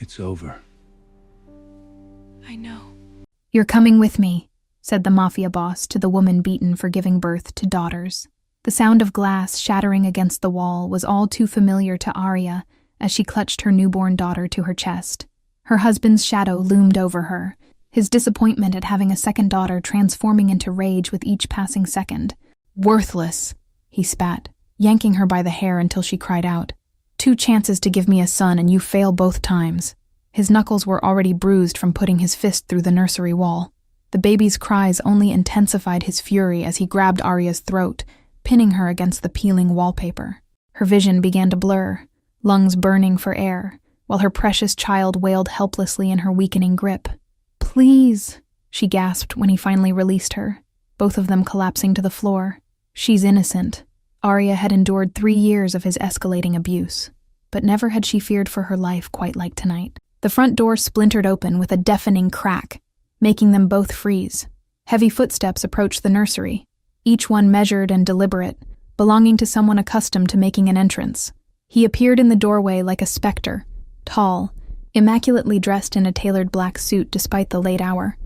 It's over. I know. "You're coming with me," said the mafia boss to the woman beaten for giving birth to daughters. The sound of glass shattering against the wall was all too familiar to Arya as she clutched her newborn daughter to her chest. Her husband's shadow loomed over her, his disappointment at having a second daughter transforming into rage with each passing second. "Worthless," he spat, yanking her by the hair until she cried out. "2 chances to give me a son and you fail both times." His knuckles were already bruised from putting his fist through the nursery wall. The baby's cries only intensified his fury as he grabbed Arya's throat, pinning her against the peeling wallpaper. Her vision began to blur, lungs burning for air, while her precious child wailed helplessly in her weakening grip. "Please," she gasped when he finally released her, both of them collapsing to the floor. She's innocent. Arya had endured 3 years of his escalating abuse, but never had she feared for her life quite like tonight. The front door splintered open with a deafening crack, making them both freeze. Heavy footsteps approached the nursery, each one measured and deliberate, belonging to someone accustomed to making an entrance. He appeared in the doorway like a specter, tall, immaculately dressed in a tailored black suit despite the late hour.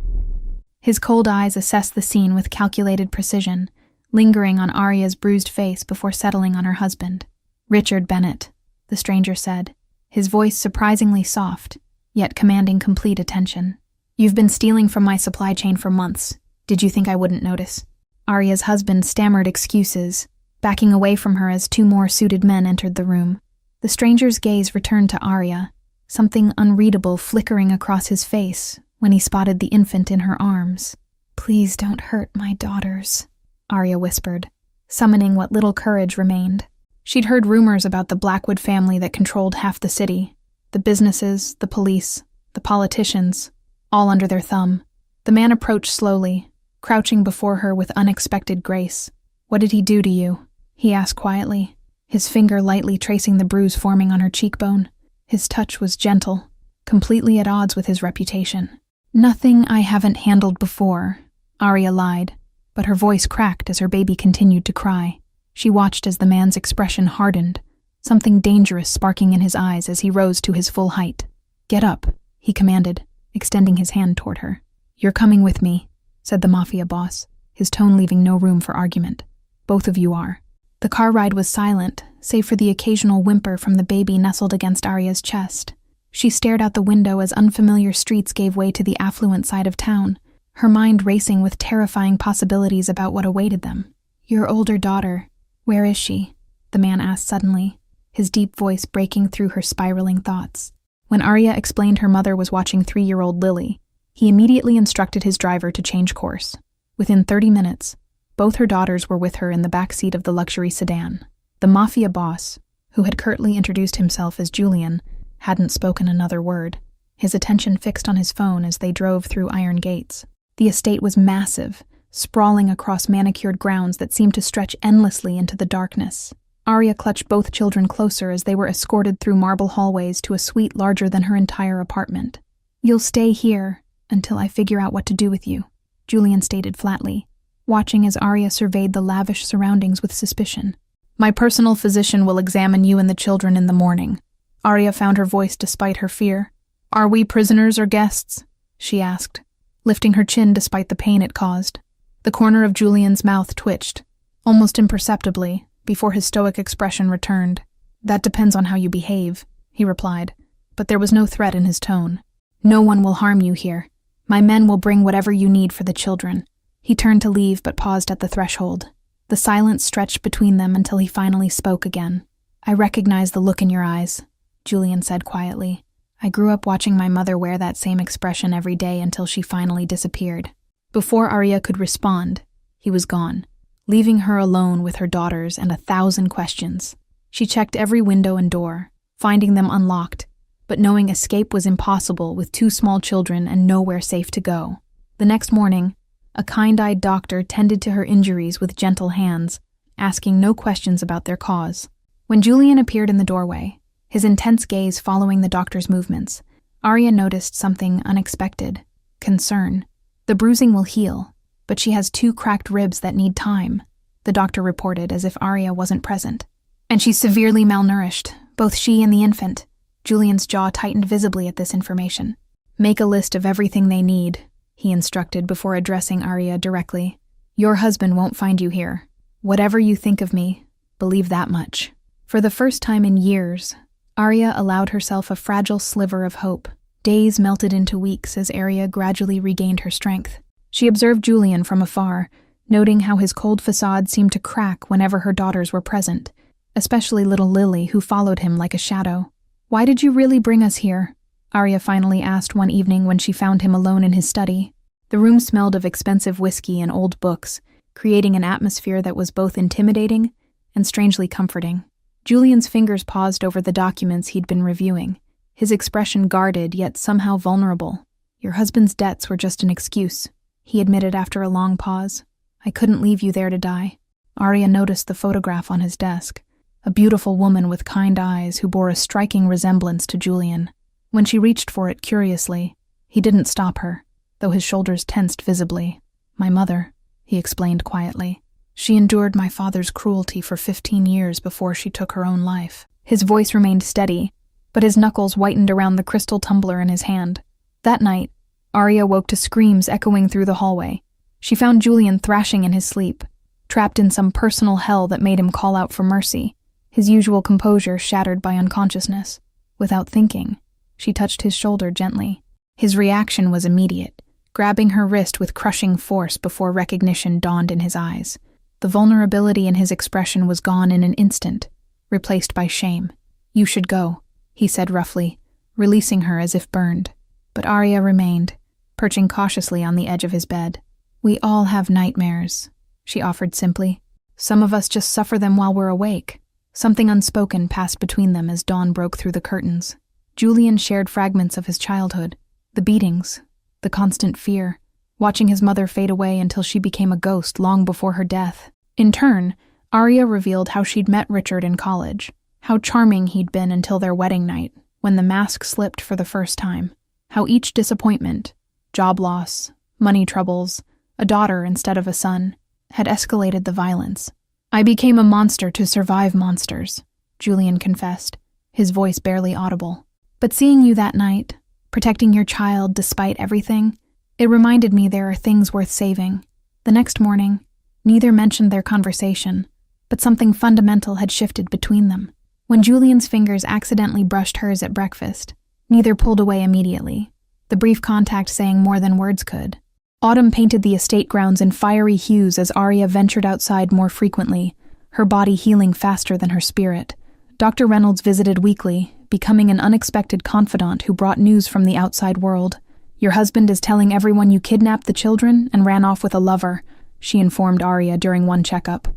His cold eyes assessed the scene with calculated precision, lingering on Arya's bruised face before settling on her husband. "Richard Bennett," the stranger said, his voice surprisingly soft, yet commanding complete attention. "You've been stealing from my supply chain for months. Did you think I wouldn't notice?" Arya's husband stammered excuses, backing away from her as 2 more suited men entered the room. The stranger's gaze returned to Arya, something unreadable flickering across his face when he spotted the infant in her arms. "Please don't hurt my daughters," Arya whispered, summoning what little courage remained. She'd heard rumors about the Blackwood family that controlled half the city, the businesses, the police, the politicians, all under their thumb. The man approached slowly, crouching before her with unexpected grace. "What did he do to you?" he asked quietly, his finger lightly tracing the bruise forming on her cheekbone. His touch was gentle, completely at odds with his reputation. "Nothing I haven't handled before," Arya lied, but her voice cracked as her baby continued to cry. She watched as the man's expression hardened, something dangerous sparking in his eyes as he rose to his full height. "Get up," he commanded, extending his hand toward her. "You're coming with me," said the mafia boss, his tone leaving no room for argument. "Both of you are." The car ride was silent, save for the occasional whimper from the baby nestled against Arya's chest. She stared out the window as unfamiliar streets gave way to the affluent side of town, her mind racing with terrifying possibilities about what awaited them. "Your older daughter, where is she?" the man asked suddenly, his deep voice breaking through her spiraling thoughts. When Arya explained her mother was watching 3-year-old Lily, he immediately instructed his driver to change course. Within 30 minutes, both her daughters were with her in the back seat of the luxury sedan. The mafia boss, who had curtly introduced himself as Julian, hadn't spoken another word, his attention fixed on his phone as they drove through iron gates. The estate was massive, sprawling across manicured grounds that seemed to stretch endlessly into the darkness. Arya clutched both children closer as they were escorted through marble hallways to a suite larger than her entire apartment. "You'll stay here until I figure out what to do with you," Julian stated flatly, watching as Arya surveyed the lavish surroundings with suspicion. "My personal physician will examine you and the children in the morning." Arya found her voice despite her fear. "Are we prisoners or guests?" she asked, lifting her chin despite the pain it caused. The corner of Julian's mouth twitched, almost imperceptibly, before his stoic expression returned. "That depends on how you behave," he replied, but there was no threat in his tone. "No one will harm you here. My men will bring whatever you need for the children." He turned to leave but paused at the threshold. The silence stretched between them until he finally spoke again. "I recognize the look in your eyes," Julian said quietly. "I grew up watching my mother wear that same expression every day until she finally disappeared." Before Arya could respond, he was gone, leaving her alone with her daughters and 1,000 questions. She checked every window and door, finding them unlocked, but knowing escape was impossible with 2 small children and nowhere safe to go. The next morning, a kind-eyed doctor tended to her injuries with gentle hands, asking no questions about their cause. When Julian appeared in the doorway, his intense gaze following the doctor's movements, Arya noticed something unexpected: concern. "The bruising will heal, but she has 2 cracked ribs that need time," the doctor reported as if Arya wasn't present. "And she's severely malnourished, both she and the infant. Julian's jaw tightened visibly at this information. "Make a list of everything they need," he instructed before addressing Arya directly. "Your husband won't find you here. Whatever you think of me, believe that much." For the first time in years, Arya allowed herself a fragile sliver of hope. Days melted into weeks as Arya gradually regained her strength. She observed Julian from afar, noting how his cold facade seemed to crack whenever her daughters were present, especially little Lily, who followed him like a shadow. "Why did you really bring us here?" Arya finally asked one evening when she found him alone in his study. The room smelled of expensive whiskey and old books, creating an atmosphere that was both intimidating and strangely comforting. Julian's fingers paused over the documents he'd been reviewing, his expression guarded yet somehow vulnerable. "Your husband's debts were just an excuse," he admitted after a long pause. "I couldn't leave you there to die." Arya noticed the photograph on his desk, a beautiful woman with kind eyes who bore a striking resemblance to Julian. When she reached for it curiously, he didn't stop her, though his shoulders tensed visibly. "My mother," he explained quietly. "She endured my father's cruelty for 15 years before she took her own life." His voice remained steady, but his knuckles whitened around the crystal tumbler in his hand. That night, Arya woke to screams echoing through the hallway. She found Julian thrashing in his sleep, trapped in some personal hell that made him call out for mercy, his usual composure shattered by unconsciousness. Without thinking, she touched his shoulder gently. His reaction was immediate, grabbing her wrist with crushing force before recognition dawned in his eyes. The vulnerability in his expression was gone in an instant, replaced by shame. "You should go," he said roughly, releasing her as if burned. But Arya remained, perching cautiously on the edge of his bed. "We all have nightmares," she offered simply. "Some of us just suffer them while we're awake." Something unspoken passed between them as dawn broke through the curtains. Julian shared fragments of his childhood, the beatings, the constant fear, watching his mother fade away until she became a ghost long before her death. In turn, Arya revealed how she'd met Richard in college, how charming he'd been until their wedding night, when the mask slipped for the first time, how each disappointment, job loss, money troubles, a daughter instead of a son, had escalated the violence. "I became a monster to survive monsters," Julian confessed, his voice barely audible. "But seeing you that night, protecting your child despite everything, it reminded me there are things worth saving." The next morning, neither mentioned their conversation, but something fundamental had shifted between them. When Julian's fingers accidentally brushed hers at breakfast, neither pulled away immediately, the brief contact saying more than words could. Autumn painted the estate grounds in fiery hues as Arya ventured outside more frequently, her body healing faster than her spirit. Dr. Reynolds visited weekly, becoming an unexpected confidant who brought news from the outside world. "Your husband is telling everyone you kidnapped the children and ran off with a lover," she informed Arya during one checkup.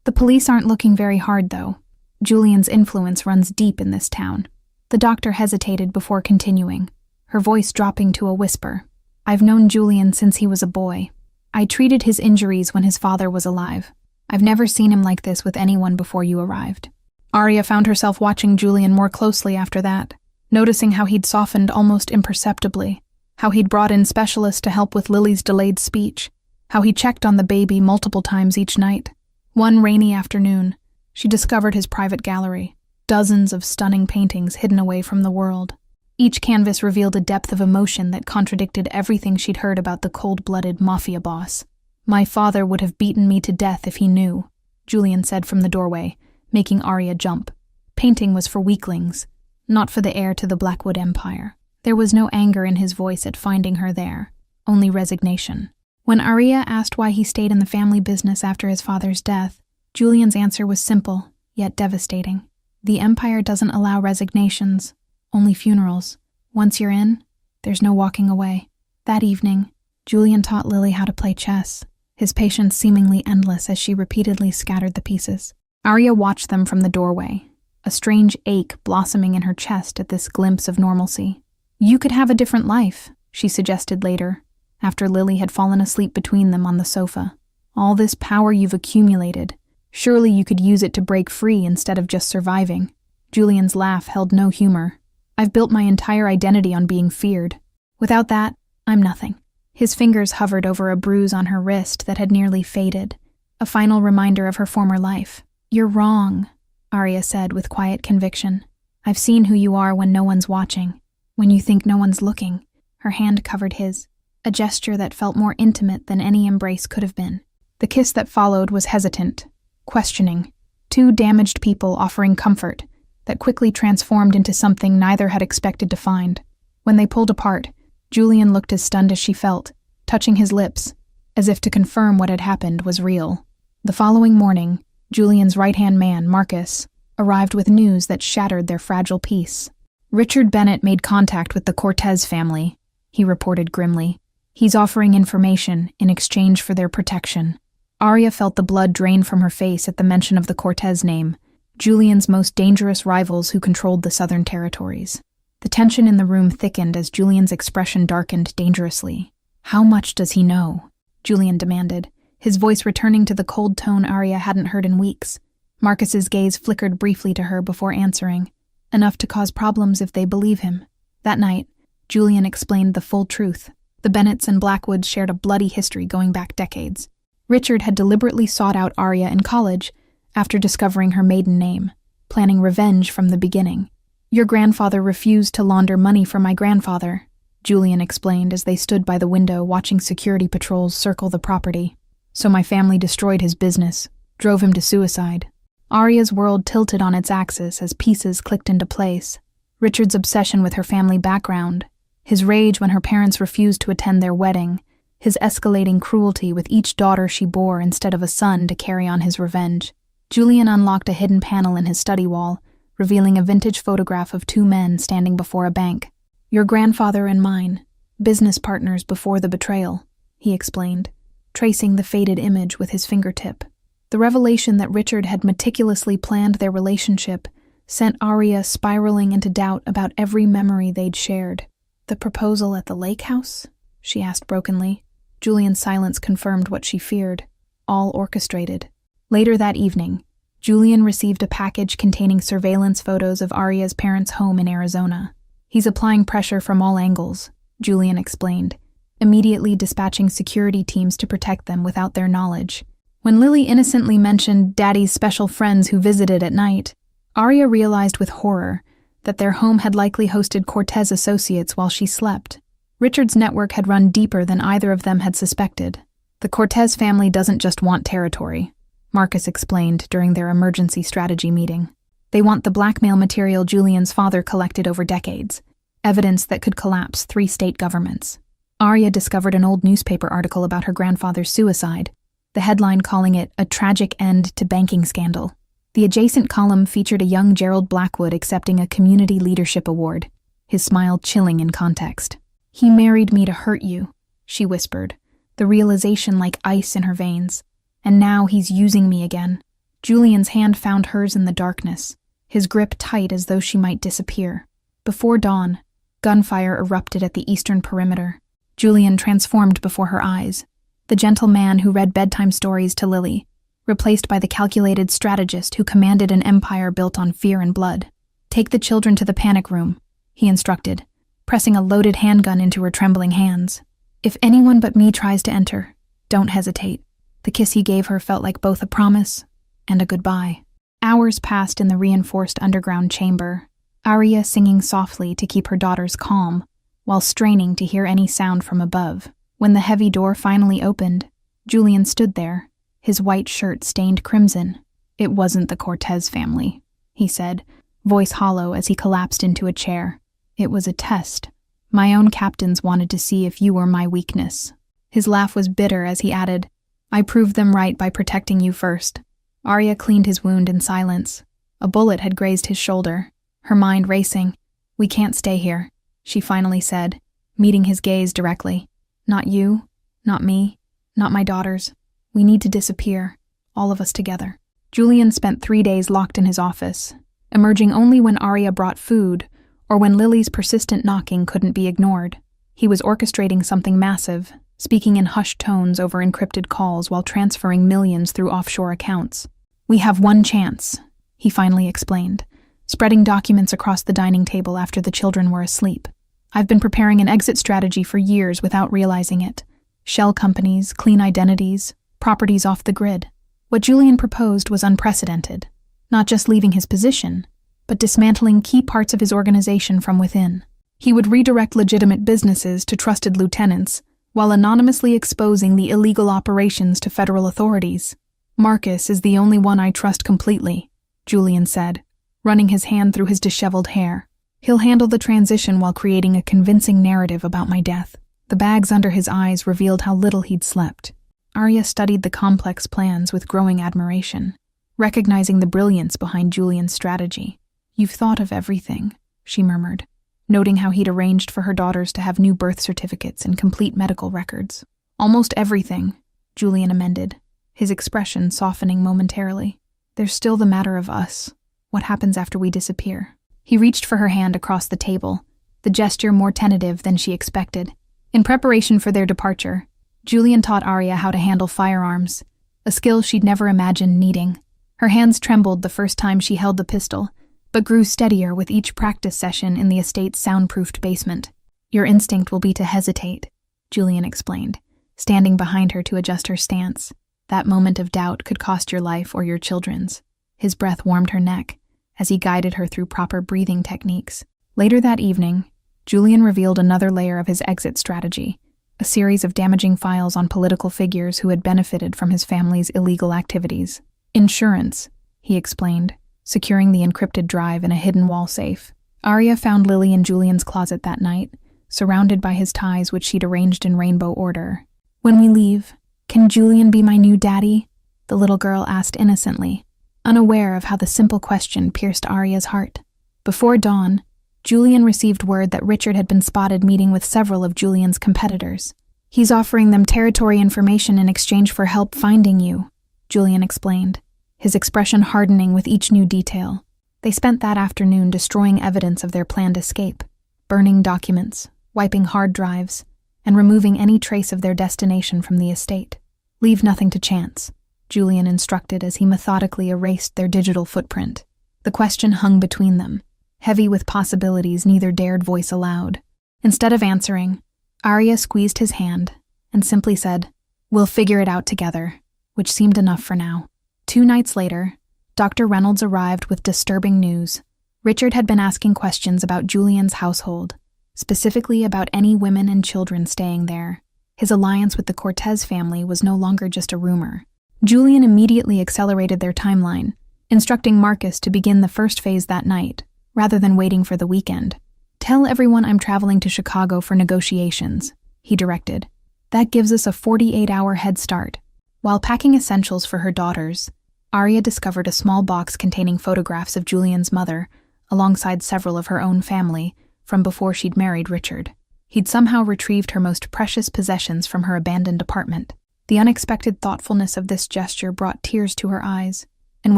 "The police aren't looking very hard, though. Julian's influence runs deep in this town." The doctor hesitated before continuing, her voice dropping to a whisper. "I've known Julian since he was a boy. I treated his injuries when his father was alive. I've never seen him like this with anyone before you arrived." Arya found herself watching Julian more closely after that, noticing how he'd softened almost imperceptibly, how he'd brought in specialists to help with Lily's delayed speech, how he checked on the baby multiple times each night. One rainy afternoon, she discovered his private gallery, dozens of stunning paintings hidden away from the world. Each canvas revealed a depth of emotion that contradicted everything she'd heard about the cold-blooded mafia boss. "My father would have beaten me to death if he knew," Julian said from the doorway, making Arya jump. Painting was for weaklings, not for the heir to the Blackwood Empire. There was no anger in his voice at finding her there, only resignation. When Arya asked why he stayed in the family business after his father's death, Julian's answer was simple, yet devastating. "The Empire doesn't allow resignations, only funerals. Once you're in, there's no walking away." That evening, Julian taught Lily how to play chess, his patience seemingly endless as she repeatedly scattered the pieces. Arya watched them from the doorway, a strange ache blossoming in her chest at this glimpse of normalcy. "You could have a different life," she suggested later, after Lily had fallen asleep between them on the sofa. "All this power you've accumulated, surely you could use it to break free instead of just surviving." Julian's laugh held no humor. "I've built my entire identity on being feared. Without that, I'm nothing." His fingers hovered over a bruise on her wrist that had nearly faded, a final reminder of her former life. "You're wrong," Arya said with quiet conviction. I've seen who you are when no one's watching, when you think no one's looking. Her hand covered his, a gesture that felt more intimate than any embrace could have been. The kiss that followed was hesitant, questioning, two damaged people offering comfort that quickly transformed into something neither had expected to find. When they pulled apart, Julian looked as stunned as she felt, touching his lips, as if to confirm what had happened was real. The following morning, Julian's right-hand man, Marcus, arrived with news that shattered their fragile peace. Richard Bennett made contact with the Cortez family, he reported grimly. He's offering information in exchange for their protection. Arya felt the blood drain from her face at the mention of the Cortez name, Julian's most dangerous rivals who controlled the southern territories. The tension in the room thickened as Julian's expression darkened dangerously. How much does he know? Julian demanded, his voice returning to the cold tone Arya hadn't heard in weeks. Marcus's gaze flickered briefly to her before answering, enough to cause problems if they believe him. That night, Julian explained the full truth. The Bennetts and Blackwoods shared a bloody history going back decades. Richard had deliberately sought out Arya in college after discovering her maiden name, planning revenge from the beginning. Your grandfather refused to launder money for my grandfather, Julian explained as they stood by the window watching security patrols circle the property. So my family destroyed his business, drove him to suicide. Arya's world tilted on its axis as pieces clicked into place. Richard's obsession with her family background, his rage when her parents refused to attend their wedding, his escalating cruelty with each daughter she bore instead of a son to carry on his revenge. Julian unlocked a hidden panel in his study wall, revealing a vintage photograph of two men standing before a bank. Your grandfather and mine, business partners before the betrayal, he explained, tracing the faded image with his fingertip. The revelation that Richard had meticulously planned their relationship sent Arya spiraling into doubt about every memory they'd shared. The proposal at the lake house? She asked brokenly. Julian's silence confirmed what she feared, all orchestrated. Later that evening, Julian received a package containing surveillance photos of Arya's parents' home in Arizona. He's applying pressure from all angles, Julian explained, immediately dispatching security teams to protect them without their knowledge. When Lily innocently mentioned Daddy's special friends who visited at night, Arya realized with horror that their home had likely hosted Cortez associates while she slept. Richard's network had run deeper than either of them had suspected. The Cortez family doesn't just want territory, Marcus explained during their emergency strategy meeting. They want the blackmail material Julian's father collected over decades, evidence that could collapse 3 state governments. Arya discovered an old newspaper article about her grandfather's suicide, the headline calling it a tragic end to banking scandal. The adjacent column featured a young Gerald Blackwood accepting a community leadership award, his smile chilling in context. He married me to hurt you, she whispered, the realization like ice in her veins. And now he's using me again. Julian's hand found hers in the darkness, his grip tight as though she might disappear. Before dawn, gunfire erupted at the eastern perimeter. Julian transformed before her eyes, the gentle man who read bedtime stories to Lily, replaced by the calculated strategist who commanded an empire built on fear and blood. Take the children to the panic room, he instructed, pressing a loaded handgun into her trembling hands. If anyone but me tries to enter, don't hesitate. The kiss he gave her felt like both a promise and a goodbye. Hours passed in the reinforced underground chamber, Arya singing softly to keep her daughters calm, while straining to hear any sound from above. When the heavy door finally opened, Julian stood there, his white shirt stained crimson. It wasn't the Cortez family, he said, voice hollow as he collapsed into a chair. It was a test. My own captains wanted to see if you were my weakness. His laugh was bitter as he added, I proved them right by protecting you first. Arya cleaned his wound in silence. A bullet had grazed his shoulder, her mind racing. We can't stay here, she finally said, meeting his gaze directly. Not you, not me, not my daughters. We need to disappear, all of us together. Julian spent 3 days locked in his office, emerging only when Arya brought food or when Lily's persistent knocking couldn't be ignored. He was orchestrating something massive, speaking in hushed tones over encrypted calls while transferring millions through offshore accounts. We have one chance, he finally explained, spreading documents across the dining table after the children were asleep. I've been preparing an exit strategy for years without realizing it. Shell companies, clean identities, properties off the grid. What Julian proposed was unprecedented, not just leaving his position, but dismantling key parts of his organization from within. He would redirect legitimate businesses to trusted lieutenants, while anonymously exposing the illegal operations to federal authorities. "Marcus is the only one I trust completely," Julian said, running his hand through his disheveled hair. "He'll handle the transition while creating a convincing narrative about my death." The bags under his eyes revealed how little he'd slept. Arya studied the complex plans with growing admiration, recognizing the brilliance behind Julian's strategy. "You've thought of everything," she murmured, noting how he'd arranged for her daughters to have new birth certificates and complete medical records. "Almost everything," Julian amended, his expression softening momentarily. "There's still the matter of us. What happens after we disappear?" He reached for her hand across the table, the gesture more tentative than she expected. In preparation for their departure, Julian taught Arya how to handle firearms, a skill she'd never imagined needing. Her hands trembled the first time she held the pistol, but grew steadier with each practice session in the estate's soundproofed basement. "Your instinct will be to hesitate," Julian explained, standing behind her to adjust her stance. "That moment of doubt could cost your life or your children's." His breath warmed her neck as he guided her through proper breathing techniques. Later that evening, Julian revealed another layer of his exit strategy, a series of damaging files on political figures who had benefited from his family's illegal activities. "Insurance," he explained, securing the encrypted drive in a hidden wall safe. Arya found Lily in Julian's closet that night, surrounded by his ties which she'd arranged in rainbow order. "When we leave, can Julian be my new daddy?" the little girl asked innocently, unaware of how the simple question pierced Arya's heart. Before dawn, Julian received word that Richard had been spotted meeting with several of Julian's competitors. "He's offering them territory information in exchange for help finding you," Julian explained, his expression hardening with each new detail. They spent that afternoon destroying evidence of their planned escape, burning documents, wiping hard drives, and removing any trace of their destination from the estate. "Leave nothing to chance," Julian instructed as he methodically erased their digital footprint. The question hung between them, heavy with possibilities neither dared voice aloud. Instead of answering, Arya squeezed his hand and simply said, "We'll figure it out together," which seemed enough for now. 2 nights later, Dr. Reynolds arrived with disturbing news. Richard had been asking questions about Julian's household, specifically about any women and children staying there. His alliance with the Cortez family was no longer just a rumor. Julian immediately accelerated their timeline, instructing Marcus to begin the first phase that night, rather than waiting for the weekend. "Tell everyone I'm traveling to Chicago for negotiations," he directed. "That gives us a 48-hour head start." While packing essentials for her daughters, Arya discovered a small box containing photographs of Julian's mother, alongside several of her own family, from before she'd married Richard. He'd somehow retrieved her most precious possessions from her abandoned apartment. The unexpected thoughtfulness of this gesture brought tears to her eyes, and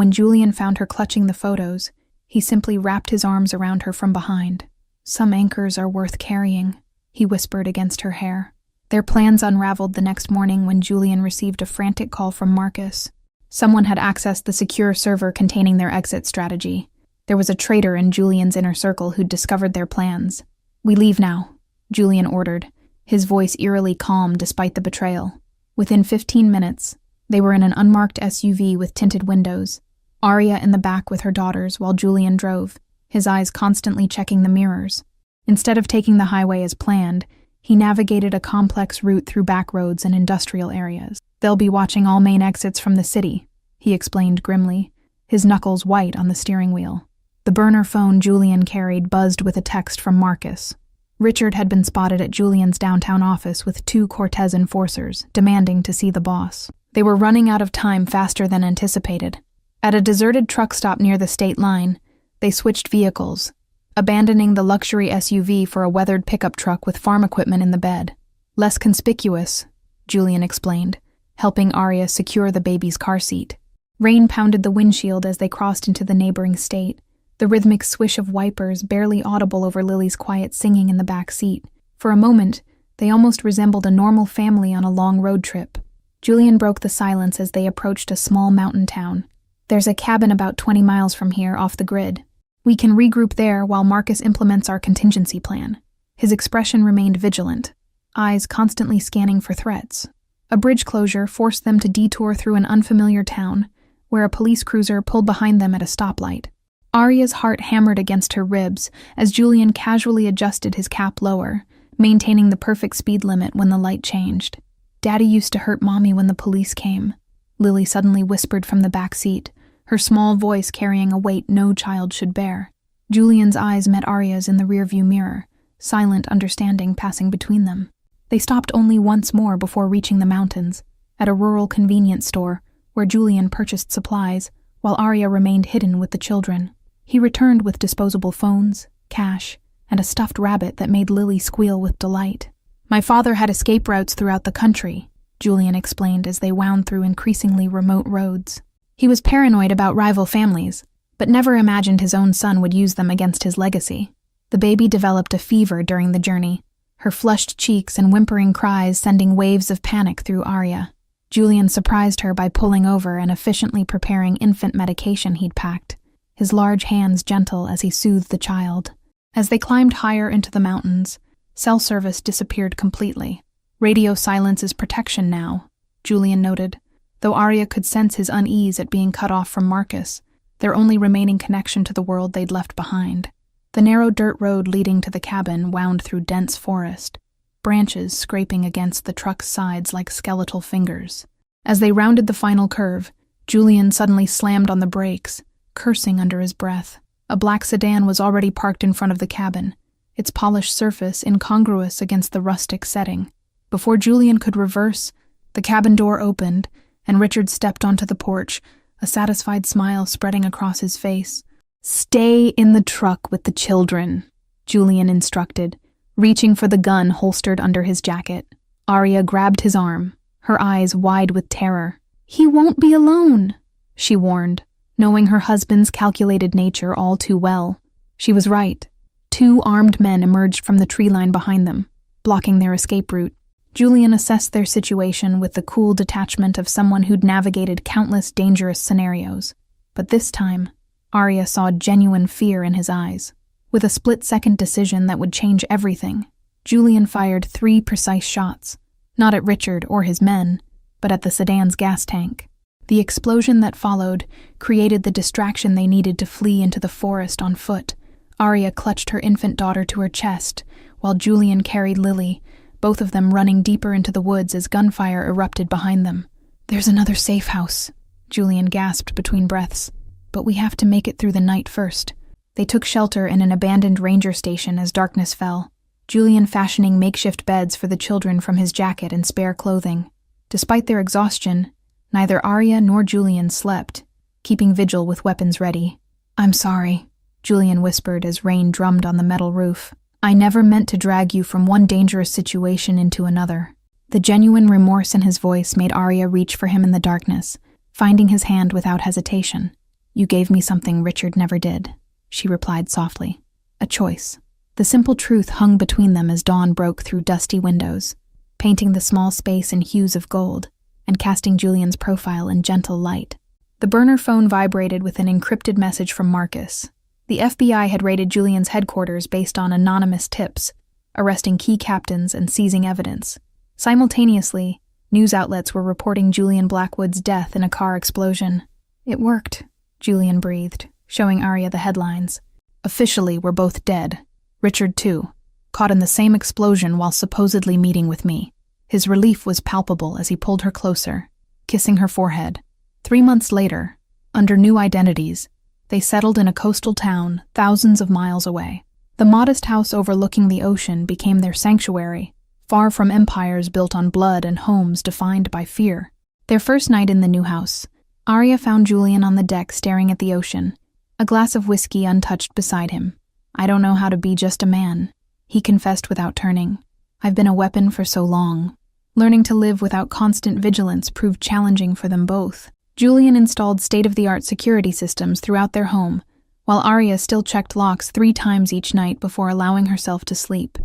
when Julian found her clutching the photos, he simply wrapped his arms around her from behind. "Some anchors are worth carrying," he whispered against her hair. Their plans unraveled the next morning when Julian received a frantic call from Marcus. Someone had accessed the secure server containing their exit strategy. There was a traitor in Julian's inner circle who'd discovered their plans. "We leave now," Julian ordered, his voice eerily calm despite the betrayal. Within 15 minutes, they were in an unmarked SUV with tinted windows, Arya in the back with her daughters while Julian drove, his eyes constantly checking the mirrors. Instead of taking the highway as planned, he navigated a complex route through back roads and industrial areas. "They'll be watching all main exits from the city," he explained grimly, his knuckles white on the steering wheel. The burner phone Julian carried buzzed with a text from Marcus. Richard had been spotted at Julian's downtown office with 2 Cortez enforcers, demanding to see the boss. They were running out of time faster than anticipated. At a deserted truck stop near the state line, they switched vehicles, abandoning the luxury SUV for a weathered pickup truck with farm equipment in the bed. "Less conspicuous," Julian explained, helping Arya secure the baby's car seat. Rain pounded the windshield as they crossed into the neighboring state, the rhythmic swish of wipers barely audible over Lily's quiet singing in the back seat. For a moment, they almost resembled a normal family on a long road trip. Julian broke the silence as they approached a small mountain town. "There's a cabin about 20 miles from here, off the grid. We can regroup there while Marcus implements our contingency plan." His expression remained vigilant, eyes constantly scanning for threats. A bridge closure forced them to detour through an unfamiliar town, where a police cruiser pulled behind them at a stoplight. Arya's heart hammered against her ribs as Julian casually adjusted his cap lower, maintaining the perfect speed limit when the light changed. "Daddy used to hurt Mommy when the police came," Lily suddenly whispered from the back seat, her small voice carrying a weight no child should bear. Julian's eyes met Arya's in the rearview mirror, silent understanding passing between them. They stopped only once more before reaching the mountains, at a rural convenience store, where Julian purchased supplies, while Arya remained hidden with the children. He returned with disposable phones, cash, and a stuffed rabbit that made Lily squeal with delight. "My father had escape routes throughout the country," Julian explained as they wound through increasingly remote roads. He was paranoid about rival families, but never imagined his own son would use them against his legacy. The baby developed a fever during the journey, her flushed cheeks and whimpering cries sending waves of panic through Arya. Julian surprised her by pulling over and efficiently preparing infant medication he'd packed, his large hands gentle as he soothed the child. As they climbed higher into the mountains, cell service disappeared completely. "Radio silence is protection now," Julian noted, though Arya could sense his unease at being cut off from Marcus, their only remaining connection to the world they'd left behind. The narrow dirt road leading to the cabin wound through dense forest, branches scraping against the truck's sides like skeletal fingers. As they rounded the final curve, Julian suddenly slammed on the brakes, cursing under his breath. A black sedan was already parked in front of the cabin, its polished surface incongruous against the rustic setting. Before Julian could reverse, the cabin door opened, and Richard stepped onto the porch, a satisfied smile spreading across his face. "Stay in the truck with the children," Julian instructed, reaching for the gun holstered under his jacket. Arya grabbed his arm, her eyes wide with terror. "He won't be alone," she warned, knowing her husband's calculated nature all too well. She was right. 2 armed men emerged from the tree line behind them, blocking their escape route. Julian assessed their situation with the cool detachment of someone who'd navigated countless dangerous scenarios. But this time, Arya saw genuine fear in his eyes. With a split-second decision that would change everything, Julian fired 3 precise shots, not at Richard or his men, but at the sedan's gas tank. The explosion that followed created the distraction they needed to flee into the forest on foot. Arya clutched her infant daughter to her chest, while Julian carried Lily, both of them running deeper into the woods as gunfire erupted behind them. "There's another safe house," Julian gasped between breaths. "But we have to make it through the night first." They took shelter in an abandoned ranger station as darkness fell, Julian fashioning makeshift beds for the children from his jacket and spare clothing. Despite their exhaustion, neither Arya nor Julian slept, keeping vigil with weapons ready. "I'm sorry," Julian whispered as rain drummed on the metal roof. "I never meant to drag you from one dangerous situation into another." The genuine remorse in his voice made Arya reach for him in the darkness, finding his hand without hesitation. "You gave me something Richard never did," she replied softly. "A choice." The simple truth hung between them as dawn broke through dusty windows, painting the small space in hues of gold and casting Julian's profile in gentle light. The burner phone vibrated with an encrypted message from Marcus. The FBI had raided Julian's headquarters based on anonymous tips, arresting key captains and seizing evidence. Simultaneously, news outlets were reporting Julian Blackwood's death in a car explosion. "It worked," Julian breathed, showing Arya the headlines. "Officially, we're both dead. Richard, too, caught in the same explosion while supposedly meeting with me." His relief was palpable as he pulled her closer, kissing her forehead. 3 months later, under new identities, they settled in a coastal town thousands of miles away. The modest house overlooking the ocean became their sanctuary, far from empires built on blood and homes defined by fear. Their first night in the new house, Arya found Julian on the deck staring at the ocean, a glass of whiskey untouched beside him. "I don't know how to be just a man," he confessed without turning. "I've been a weapon for so long." Learning to live without constant vigilance proved challenging for them both. Julian installed state-of-the-art security systems throughout their home, while Arya still checked locks 3 times each night before allowing herself to sleep.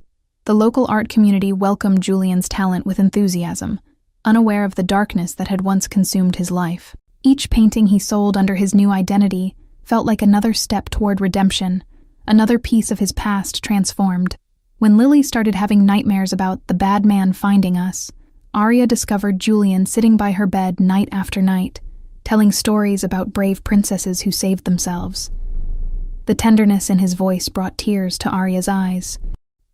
The local art community welcomed Julian's talent with enthusiasm, unaware of the darkness that had once consumed his life. Each painting he sold under his new identity felt like another step toward redemption, another piece of his past transformed. When Lily started having nightmares about the bad man finding us, Arya discovered Julian sitting by her bed night after night, telling stories about brave princesses who saved themselves. The tenderness in his voice brought tears to Arya's eyes.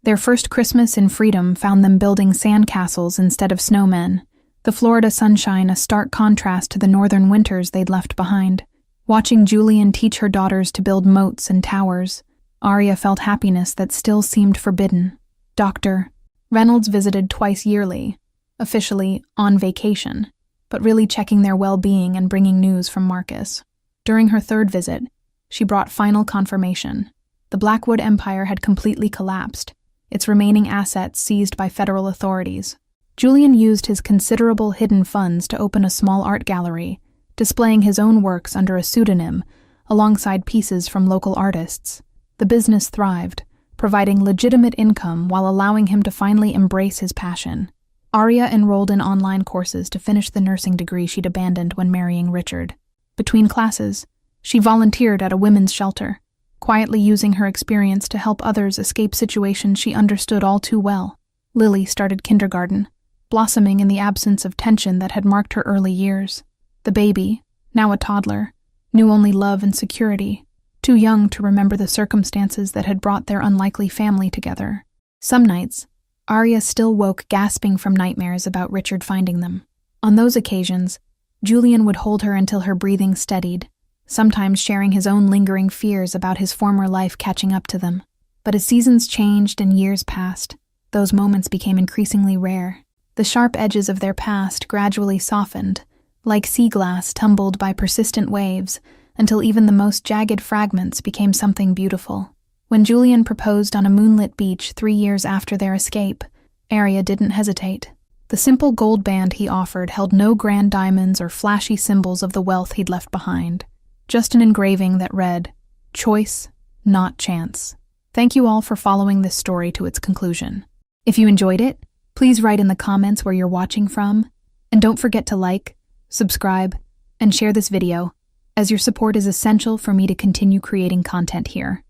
Their first Christmas in freedom found them building sandcastles instead of snowmen, the Florida sunshine a stark contrast to the northern winters they'd left behind. Watching Julian teach her daughters to build moats and towers, Arya felt happiness that still seemed forbidden. Dr. Reynolds visited twice yearly, officially on vacation, but really checking their well-being and bringing news from Marcus. During her third visit, she brought final confirmation. The Blackwood Empire had completely collapsed, its remaining assets seized by federal authorities. Julian used his considerable hidden funds to open a small art gallery, displaying his own works under a pseudonym, alongside pieces from local artists. The business thrived, providing legitimate income while allowing him to finally embrace his passion. Arya enrolled in online courses to finish the nursing degree she'd abandoned when marrying Richard. Between classes, she volunteered at a women's shelter, quietly using her experience to help others escape situations she understood all too well. Lily started kindergarten, blossoming in the absence of tension that had marked her early years. The baby, now a toddler, knew only love and security, too young to remember the circumstances that had brought their unlikely family together. Some nights, Arya still woke gasping from nightmares about Richard finding them. On those occasions, Julian would hold her until her breathing steadied, sometimes sharing his own lingering fears about his former life catching up to them. But as seasons changed and years passed, those moments became increasingly rare. The sharp edges of their past gradually softened, like sea glass tumbled by persistent waves, until even the most jagged fragments became something beautiful. When Julian proposed on a moonlit beach 3 years after their escape, Arya didn't hesitate. The simple gold band he offered held no grand diamonds or flashy symbols of the wealth he'd left behind, just an engraving that read, "Choice, not chance." Thank you all for following this story to its conclusion. If you enjoyed it, please write in the comments where you're watching from, and don't forget to like, subscribe, and share this video, as your support is essential for me to continue creating content here.